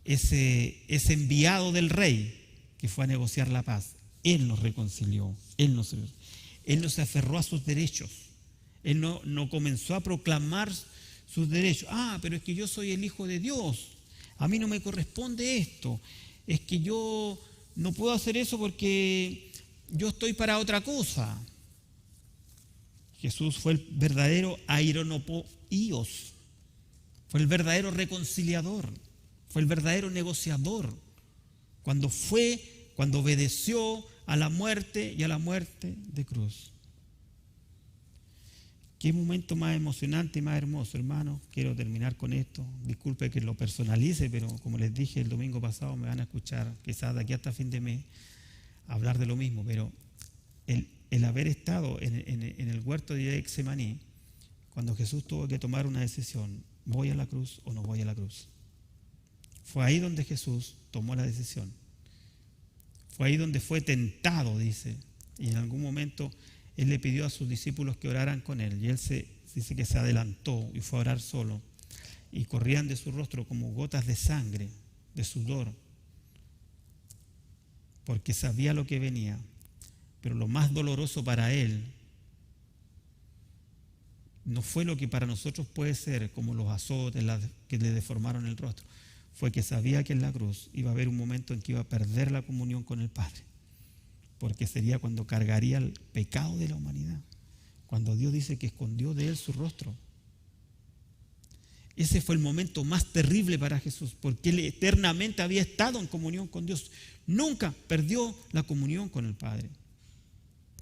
ese enviado del rey que fue a negociar la paz. Él nos reconcilió. Él no se aferró a sus derechos. Él no comenzó a proclamar sus derechos. Pero es que yo soy el Hijo de Dios. A mí no me corresponde esto. Es que yo no puedo hacer eso porque yo estoy para otra cosa. Jesús fue el verdadero aironopoíos. Fue el verdadero reconciliador, fue el verdadero negociador, cuando obedeció a la muerte y a la muerte de cruz. Qué momento más emocionante y más hermoso, hermanos. Quiero terminar con esto. Disculpe que lo personalice, pero como les dije el domingo pasado, me van a escuchar quizás de aquí hasta fin de mes hablar de lo mismo, pero el haber estado en el huerto de Getsemaní, cuando Jesús tuvo que tomar una decisión, ¿voy a la cruz o no voy a la cruz? Fue ahí donde Jesús tomó la decisión. Fue ahí donde fue tentado, dice. Y en algún momento Él le pidió a sus discípulos que oraran con Él. Y Él dice que se adelantó y fue a orar solo. Y corrían de su rostro como gotas de sangre, de sudor. Porque sabía lo que venía. Pero lo más doloroso para Él no fue lo que para nosotros puede ser, como los azotes que le deformaron el rostro. Fue que sabía que en la cruz iba a haber un momento en que iba a perder la comunión con el Padre. Porque sería cuando cargaría el pecado de la humanidad. Cuando Dios dice que escondió de Él su rostro. Ese fue el momento más terrible para Jesús, porque Él eternamente había estado en comunión con Dios. Nunca perdió la comunión con el Padre.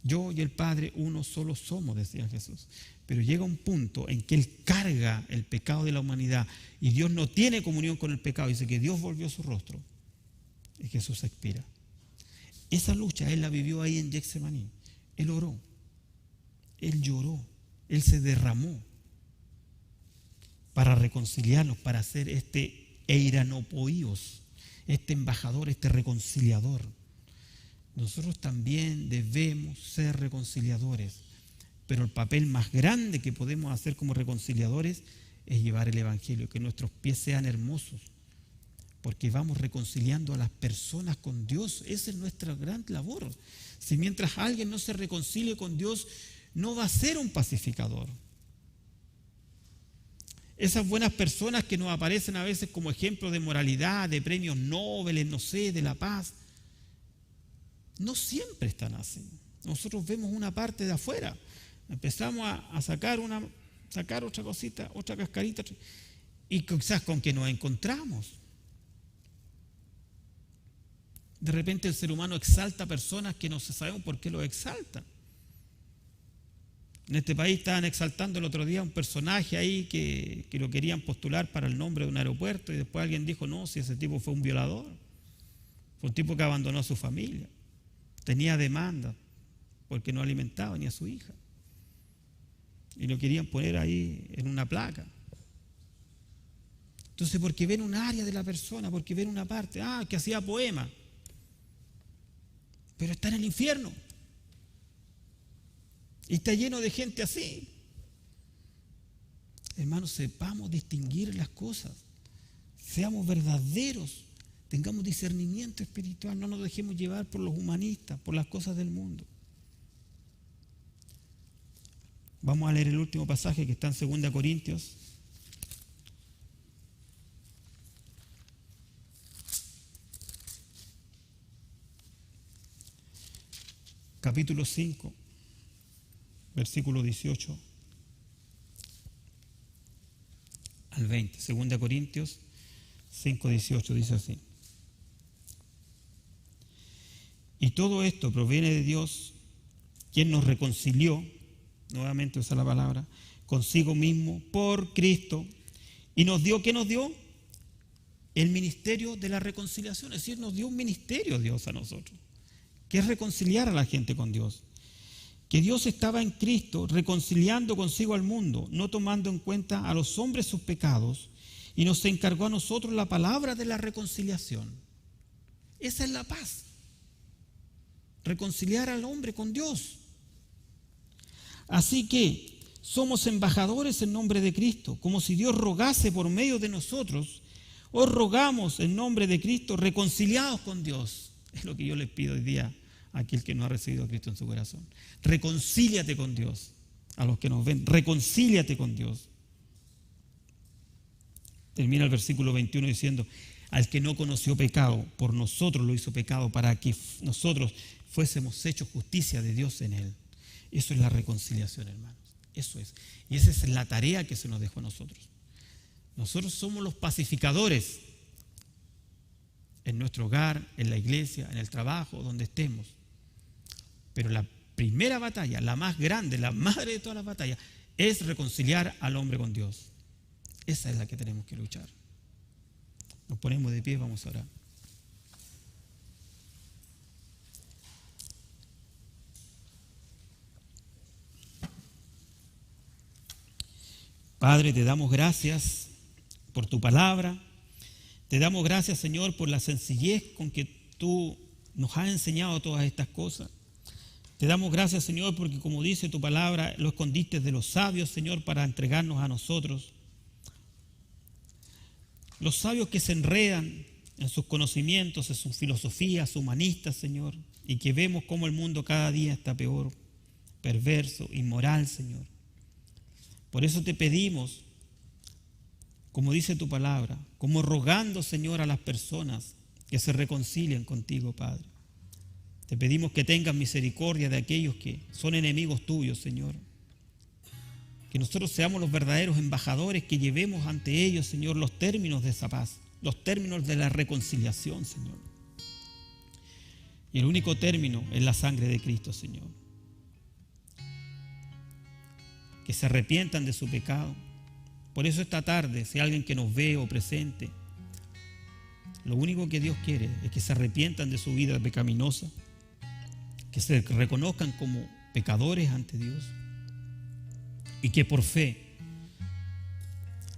Yo y el Padre uno solo somos, decía Jesús. Pero llega un punto en que Él carga el pecado de la humanidad y Dios no tiene comunión con el pecado. Dice que Dios volvió su rostro y Jesús expira. Esa lucha Él la vivió ahí en Getsemaní. Él oró, Él lloró, Él se derramó para reconciliarnos, para ser este eiranopoíos, este embajador, este reconciliador. Nosotros también debemos ser reconciliadores, pero el papel más grande que podemos hacer como reconciliadores es llevar el Evangelio, que nuestros pies sean hermosos, porque vamos reconciliando a las personas con Dios. Esa es nuestra gran labor. Si mientras alguien no se reconcilie con Dios, no va a ser un pacificador. Esas buenas personas que nos aparecen a veces como ejemplo de moralidad, de premios Nobel, no sé, de la paz, no siempre están así. Nosotros vemos una parte de afuera, empezamos a sacar otra cosita, otra cascarita, y quizás con que nos encontramos. De repente el ser humano exalta personas que no sabemos por qué lo exalta. En este país estaban exaltando el otro día un personaje ahí que lo querían postular para el nombre de un aeropuerto, y después alguien dijo, no, si ese tipo fue un violador, fue un tipo que abandonó a su familia, tenía demanda porque no alimentaba ni a su hija, y lo querían poner ahí en una placa. Entonces, porque ven un área de la persona, porque ven una parte, que hacía poema, pero está en el infierno. Y está lleno de gente así. Hermanos, sepamos distinguir las cosas. Seamos verdaderos. Tengamos discernimiento espiritual. No nos dejemos llevar por los humanistas, por las cosas del mundo. Vamos a leer el último pasaje que está en 2 Corintios. Capítulo 5. Versículo 18 al 20. 2 Corintios 5, 18 dice así. Y todo esto proviene de Dios, quien nos reconcilió, nuevamente usa la palabra, consigo mismo por Cristo, y nos dio, ¿qué nos dio? El ministerio de la reconciliación. Es decir, nos dio un ministerio Dios a nosotros, que es reconciliar a la gente con Dios. Que Dios estaba en Cristo reconciliando consigo al mundo, no tomando en cuenta a los hombres sus pecados, y nos encargó a nosotros la palabra de la reconciliación. Esa es la paz. Reconciliar al hombre con Dios. Así que somos embajadores en nombre de Cristo, como si Dios rogase por medio de nosotros. Os rogamos en nombre de Cristo, reconciliados con Dios. Es lo que yo les pido hoy día a aquel que no ha recibido a Cristo en su corazón. Reconcíliate con Dios. A los que nos ven, reconcíliate con Dios. Termina el versículo 21 diciendo, al que no conoció pecado, por nosotros lo hizo pecado, para que nosotros fuésemos hechos justicia de Dios en él. Eso es la reconciliación, hermanos. Eso es. Y esa es la tarea que se nos dejó a nosotros. Nosotros somos los pacificadores en nuestro hogar, en la iglesia, en el trabajo, donde estemos. Pero la primera batalla, la más grande, la madre de todas las batallas, es reconciliar al hombre con Dios. Esa es la que tenemos que luchar. Nos ponemos de pie, vamos a orar. Padre, te damos gracias por tu palabra. Te damos gracias, Señor, por la sencillez con que tú nos has enseñado todas estas cosas. Te damos gracias, Señor, porque como dice tu palabra, lo escondiste de los sabios, Señor, para entregarnos a nosotros. Los sabios que se enredan en sus conocimientos, en sus filosofías humanistas, Señor, y que vemos cómo el mundo cada día está peor, perverso, inmoral, Señor. Por eso te pedimos, como dice tu palabra, como rogando, Señor, a las personas que se reconcilien contigo, Padre. Te pedimos que tengas misericordia de aquellos que son enemigos tuyos, Señor. Que nosotros seamos los verdaderos embajadores, que llevemos ante ellos, Señor, los términos de esa paz, los términos de la reconciliación, Señor. Y el único término es la sangre de Cristo, Señor. que se arrepientan de su pecado. Por eso esta tarde, si hay alguien que nos ve o presente, lo único que Dios quiere es que se arrepientan de su vida pecaminosa, que se reconozcan como pecadores ante Dios y que por fe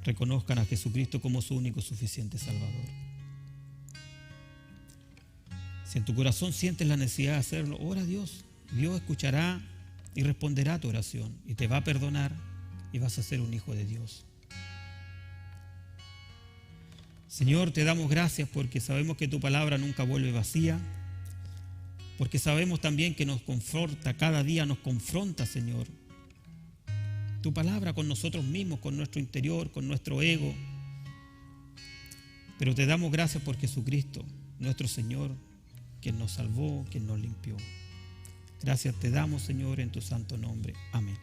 reconozcan a Jesucristo como su único suficiente Salvador. Si en tu corazón sientes la necesidad de hacerlo, ora a Dios. Dios escuchará y responderá a tu oración y te va a perdonar y vas a ser un hijo de Dios. Señor, te damos gracias porque sabemos que tu palabra nunca vuelve vacía, porque sabemos también que nos conforta, cada día nos confronta, Señor. Tu palabra con nosotros mismos, con nuestro interior, con nuestro ego. Pero te damos gracias por Jesucristo, nuestro Señor, quien nos salvó, quien nos limpió. Gracias te damos, Señor, en tu santo nombre. Amén.